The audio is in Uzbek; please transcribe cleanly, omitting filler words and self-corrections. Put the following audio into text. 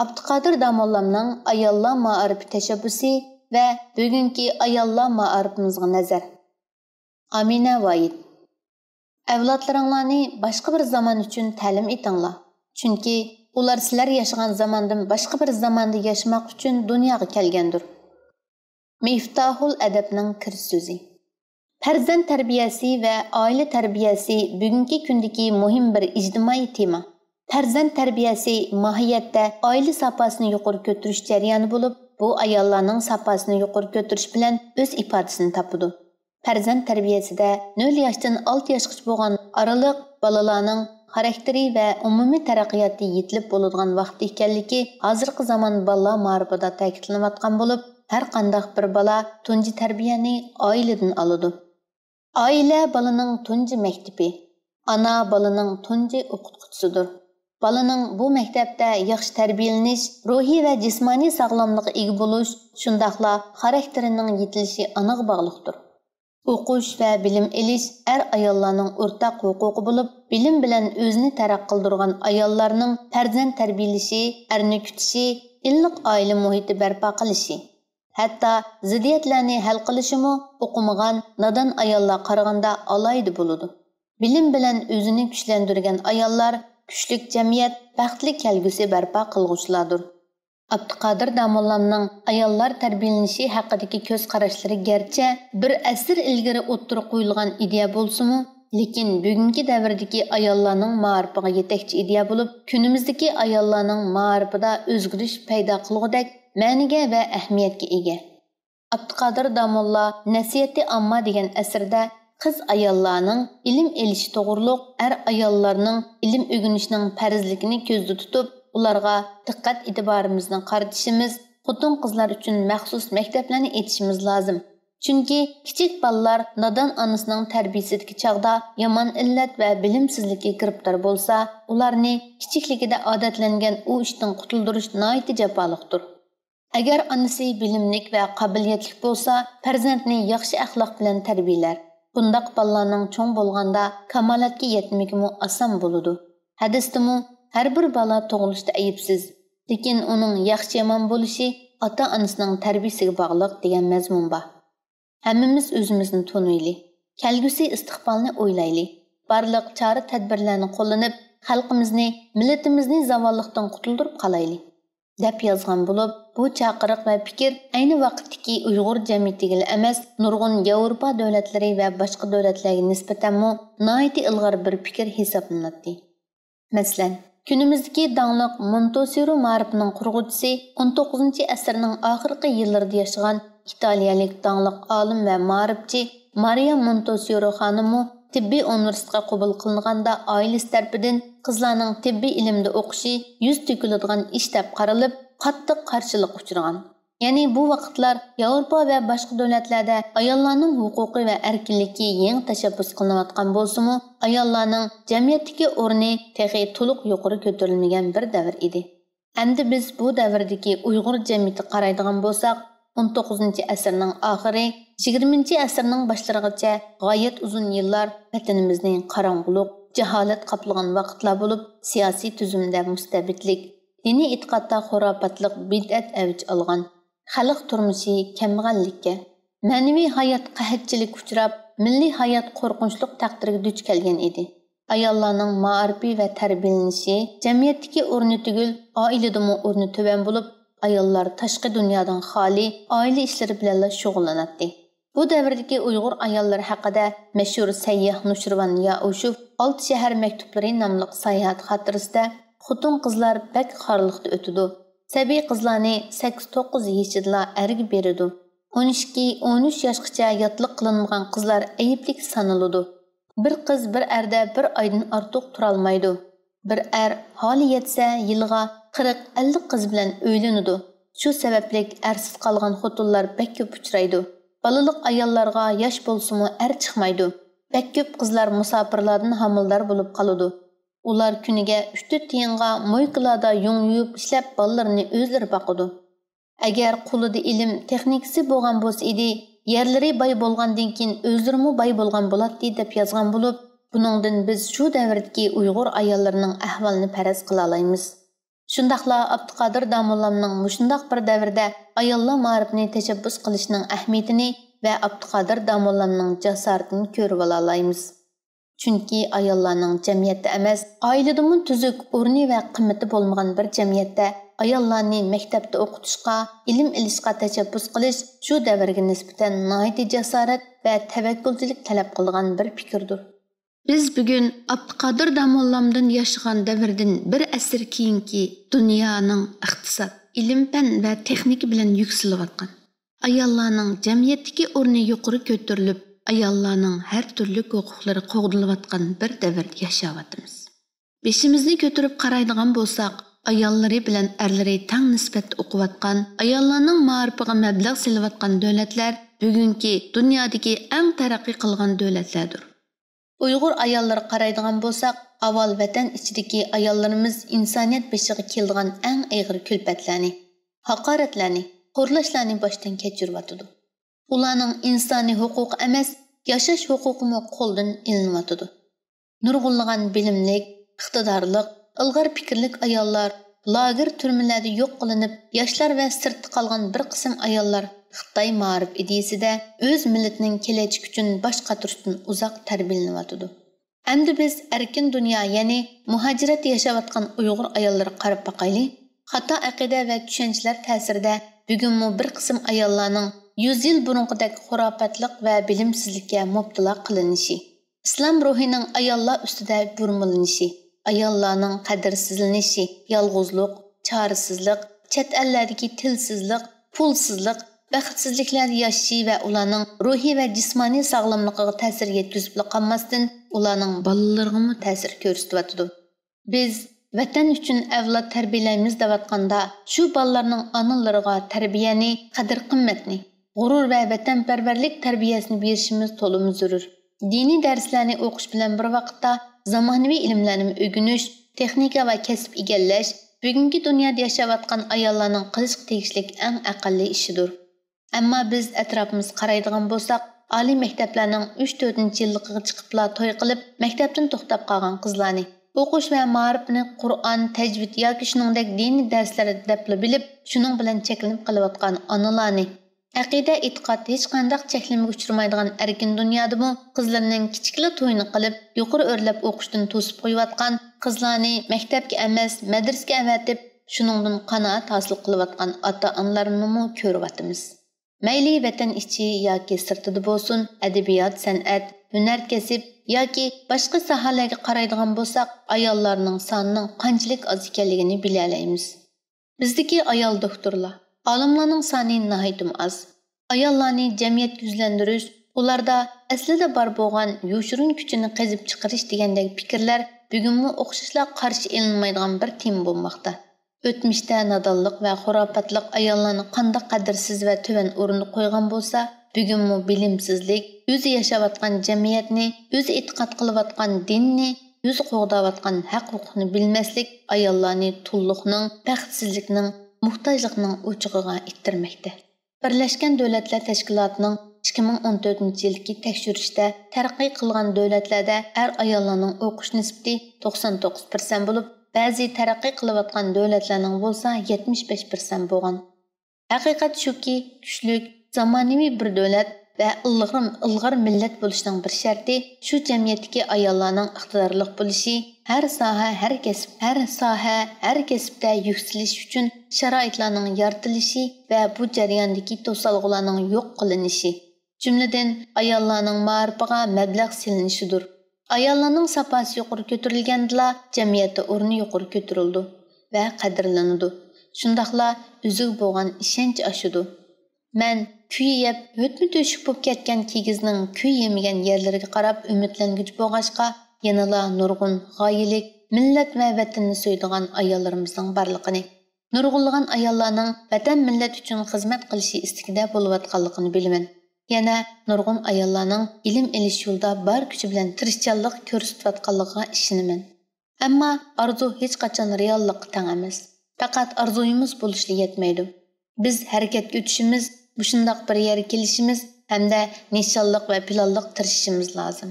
Abduqodir Domollamning ayollar ma'arifi tashabbusi va bugungi ayollar ma'arifimizga nazar. Amina Void. Avlodlaringlarni boshqa bir zamon uchun ta'lim etinglar. Chunki ular sizlar yashagan zamondan boshqa bir zamonda yashamoq uchun dunyoga kelgandir. Miftahul adabning kir so'zi. Farzand tarbiyasi va oila tarbiyasi bugungi kundagi muhim bir ijtimoiy tema. Farzand tarbiyasi mohiyatda oila safosini yuqori ko'tarish jarayoni bo'lib, bu ayollarning safosini yuqori ko'tarish bilan o'z ifodasini topadi. Farzand tarbiyasida 0 yoshdan 6 yoshgacha bo'lgan araliq bolalarning xarakteri va umumiy taraqqiyoti yetilib bo'ladigan vaqt ekanligi hozirgi zamon bolalar ma'rifida ta'kidlanayotgan bo'lib, har qanday bir bola tunji tarbiyani oiladan oladi. Oila bolaning tunji maktabi, ana bolaning tunji o'qituvchisidir. Balaning bu maktabda yaxshi tarbiyalanish, ruhiy va jismoniy sog'lomlikka ega bo'lish, shundaqla xarakterining yetilishi aniq bog'liqdir. O'qish va bilim olish ayollarning o'rtaq huquqi bo'lib, bilim bilan o'zini taraqqiy qildirgan ayollarning farzand tarbiyalashi, erni kutishi, illiq oila muhiti barpo qilishi, hatto ziddiyatlarni hal qilishimi o'qimagan nodon ayollar qaraganda alohida bo'ladi. Bilim bilan o'zini kuchlantirgan ayollar kuchlik jamiyat, baxtli kelgusi barpo qilg'uvchilardir. Abduqodir Domollamning ayollar tarbiyalanishi haqidagi ko'z qarashlari garchi bir asr ilgari o'ttirib qo'yilgan ideya bo'lsa-mu, lekin bugungi davrdagi ayollarning ma'rifiga yetakchi ideya bo'lib, kunimizdagi ayollarning ma'rifida o'zgarish paydo qilgudek ma'niga va ahamiyatga ega. Abduqodir Domolla Nasihati Amma degan asrda qiz ayollarning ilm elishi to'g'riliq ayollarning ilm o'rganishning farzligini ko'zda tutib, ularga diqqat e'tiborimizni qaratishimiz, xotin qizlar uchun maxsus maktablarni etishimiz lozim. Chunki kichik bolalar nodon onasining tarbiyasidagi chog'da yomon illat va bilimsizlikka giribdor bo'lsa, ularni kichikligida odatlangan u ishdan qutuldirish nihoyat jafoliqdir. Agar onasi bilimlik va qobiliyatli bo'lsa, farzandni yaxshi axloq bilan tarbiyalar. Bundaq balalarning cho'ng bo'lganda kamolatga yetmagimi oson bo'ladi. Hadisdami har bir bola tug'ilishda ayibsiz, lekin uning yaxshi yomon bo'lishi ota-onasining tarbiyasiga bog'liq degan mazmun bor. Hammamiz o'zimizni tunaylik, kelgusi istiqbolni o'ylaylik, barliq chora tadbirlarni qo'llanib, xalqimizni, millatimizni zavollikdan qutuldirib qolaylik deb yozgan bo'lib, bu chaqiriq va fikr ayni vaqtdagi Uyg'ur jamiyatiga emas, nurg'un Yevropa davlatlari va boshqa davlatlarga nisbatan nihoyat ilg'or bir fikr hisoblanadi. Masalan, kunimizdagi dangliq Montessori ma'rifining qurg'uvchisi 19-asrning oxirgi yillarida yashagan italiyalik dangliq olim va ma'rifchi Maria Montessori xonimi tibbiy universitetga qabul qilinganda oilasi tarafidan qizlarning tibbiy ilmda o'qishi yuz to'kiladigan ish deb qaralib, qattiq qarshilik uchragan. Ya'ni bu vaqtlar Yevropa va boshqa davlatlarda ayollarning huquqi va erkinligi yangi tashabbus qilinayotgan bo'lsa-mu, ayollarning jamiyatdagi o'rni texi to'liq yuqori ko'tarilmagan bir davr edi. Endi biz bu davrdagi Uyg'ur jamiyati qaraydigan bo'lsak, 19-asrning oxiri, 20-asrning boshlarigacha g'oyat uzun yillar vatanimizning qorong'ulik, jaholat qoplagan vaqtlar bo'lib, siyosiy tuzumda mustabidlik, diniy e'tiqodda xurofotlik, bid'at avj olgan, xalq turmushi kambag'allikka, ma'naviy hayot qahatchilik uchrab, milliy hayot qo'rqinchli taqdirga duch kelgan edi. Ayollarning ma'rifi va tarbiyalanishi jamiyatdagi o'rni tugul, oiladami o'rni tuban bo'lib, ayollar tashqi dunyodan xoli oila ishlari bilan shug'ullanadi. Bu davrdagi Uyg'ur ayollari haqida mashhur Sayyah Nushrvan Yaushev 6 shahar maktublari nomli sayohat xotirasida xotin qizlar bak xorliqda o'tadi. Sabiy qizlarni 8-9 yoshida erga beradi. 12-13 yoshgacha yotliq qilinmagan qizlar ayiblik sanaladi. Bir qiz bir erda bir oydan ortiq tura olmaydi. Bir er holi yetsa yilga 40-50 qiz bilan uylanadi. Shu sababli ersiz qolgan xotinlar bak ko'p uchraydi. Balaliq ayollarga yosh bo'lsa-mu er chiqmaydi. Bak ko'p qizlar musofirlardan homildor bo'lib qoladi. Ular kuniga 3-4 tiyinga moykalarda yung yuvib ishlab bolalarini o'zlari boqadi. Agar qo'lida ilm, texnikasi bo'lgan bo'lsa edi, yerlari boy bo'lgandan keyin o'zlari boy bo'lgan bo'ladi deb yozgan bo'lib, buningdan biz shu davrdagi Uyg'ur ayollarining ahvolini faraz qila olamiz. Shundaqla Abduqodir Domollamning mushundaq bir davrda ayollar ma'rifini tashabbus qilishning ahamiyatini va Abduqodir Domollamning jasoratini ko'rib olaymiz. Chunki ayollarning jamiyatda emas, oiladami tuzuk o'rni va qimmati bo'lmagan bir jamiyatda ayollarni maktabda o'qitishga, ilm olishga tashabbus qilish shu davrga nisbatan nihoyat jasorat va tavakkulchilik talab qilgan bir fikrdir. Biz bugun Abduqodir Domollamdan yashagan davrdan bir asr keyingi dunyoning iqtisod, ilm-fan va texnika bilan yuksalayotgan, ayollarning jamiyatdagi o'rni yuqori ko'tarilib, ayollarning har turli huquqlari qo'g'dilayotgan bir davrda yashayapmiz. Beshimizni ko'tarib qaraydigan bo'lsak, ayollari bilan erlari teng nisbatda o'qiyotgan, ayollarning ma'rifiga mablag' solayotgan davlatlar bugungi dunyodagi eng taraqqiy qilgan davlatlardir. Uyg'ur ayollari qaraydigan bo'lsak, avval vatan ichidagi ayollarimiz insoniyat beshiga kelgan eng og'ir kulfatlarni, haqoratlarni, qo'rlashlarni boshdan kechiryotdi. Ularning insoniy huquqi emas, yashash huquqimi qo'ldan ilinayotdi. Nurg'unlagan bilimlik, iqtidorlik, ilg'or fikrlik ayollar lager turmalarda yo'q qilinib, yoshlar va sirtda qolgan bir qism ayollar Xitoy ma'rif ideyasida o'z millatining kelajak uchun bosh qatirishdan uzoq tarbiyalanayotdi. Endi biz erkin dunyo, ya'ni muhojirat yashayotgan Uyg'ur ayollari qarab boqayli. Xato aqida va tushunchalar ta'sirida bugunmi bir qism ayollarning 100 yil burunqidek xurofotlik va bilimsizlikka mubtalo qilinishi, islom ruhining ayollar ustida burmilanishi, ayollarning qadrsizlanishi, yolg'izlik, chorisizlik, chet ellardagi tilsizlik, pulsizlik, baxtsizliklar yashashi va ularning ruhiy va jismoniy sog'lomligiga ta'sir yetkazib qolmasdan, ularning bolalariga ta'sir ko'rsatyapti. Biz vatan uchun avlod tarbiyalaymiz deyotganda, shu bolalarning onalariga tarbiyani, qadr-qimmatni, g'urur va vatanparvarlik tarbiyasini berishimiz to'liq zarur. Diniy darslarni o'qish bilan bir vaqtda zamonaviy ilmlarni o'rganish, texnika va kasb egallash bugungi dunyoda yashayotgan ayollarning qilishga tegishli eng aqlli ishidir. Ammo biz atrofimizga qaraydigan bo'lsak, oliy maktablarning 3-4 yilligiga chiqibla to'y qilib, maktabdan to'xtab qolgan qizlarni, o'qish va ma'rifni Qur'on, tajvid yoki shuningdek diniy darslarda deb bilib, shuning bilan cheklanib qolayotgan onalarni, aqida, e'tiqod hech qanday cheklamaga uchramaydigan erkin dunyodami qizlarning kichikli to'yini qilib, yuqori o'rlab o'qishdan to'sib qo'yayotgan qizlarni maktabga emas, madrasaga avatib, shuningdan qanoat hosil qilayotgan ota-onalarni ko'ryapmiz. Mayli vatan ichi yoki sirtida bo'lsin, adabiyot, san'at, hunar kasb yoki boshqa sohalarga qaraydigan bo'lsak, ayollarning sonining qanchalik oz ekanligini bila olamiz. Bizdagi ayol doktorlar, olimlarning soni nihoyatim oz. Ayollarni jamiyat yuzlantirish, ularda aslida bor bo'lgan yoshirin kuchini qazib chiqarish degandek fikrlar bugunmi o'xshashla qarshi elinmaydigan bir tema bo'lmoqda. O'tmishda nodonlik va xurofotlik ayollarni qanday qadrsiz va tuvan o'ringa qo'ygan bo'lsa, bugunmi bilimsizlik, o'zi yashayotgan jamiyatni, o'zi e'tiqod qilayotgan dinni, o'zi qo'g'dayotgan haq-huquqni bilmaslik ayollarni tulluqning, baxtsizlikning, muhtojlikning o'chig'iga ittirmoqda. Birlashgan Davlatlar Tashkilotining 2014-yilgi tekshirishda taraqqiy qilgan davlatlarda ayollarning o'qish nisbati 99% bo'lib, ba'zi taraqqiy qilayotgan davlatlarning bo'lsa 75% bo'lgan. Haqiqat shuki, kuchli, zamonaviy bir davlat va ilg'or millat bo'lishning bir sharti shu jamiyatdagi ayollarning iqtidorli bo'lishi, har soha, har kasbda yuksalish uchun sharoitlarning yaratilishi va bu jarayondagi to'salg'ularning yo'q qilinishi, jumladan ayollarning ma'rifiga mablag' silinishidir. Ayollarning saposi yuqori ko'tarilganda jamiyatda o'rni yuqori ko'tarildi va qadrlanadi. Shundaqla o'ziga bo'lgan ishonch oshidi. Men kuy yeb, o'tmi to'shib bo'lib ketgan kigizning kuy yemagan yerlariga qarab umidlangich bo'lg'achqa, yanala nurg'un, g'oyilik, millat va vatanni so'ydigan ayollarimizning borligini, nurg'unlagan ayollarning vatan millat uchun xizmat qilishi istikida bo'layotganligini bilaman. Yana nurg'un ayollarning ilm olish yo'lida bor kuchi bilan tirishchanlik ko'rsatayotganligiga ishonaman. Ammo orzu hech qachon reallikka teng emas. Faqat orzuyimiz bo'lishli yetmaydi. Biz harakatga o'tishimiz, bu shundoq bir yerga kelishimiz hamda nishonliq va planliq tirishishimiz lozim.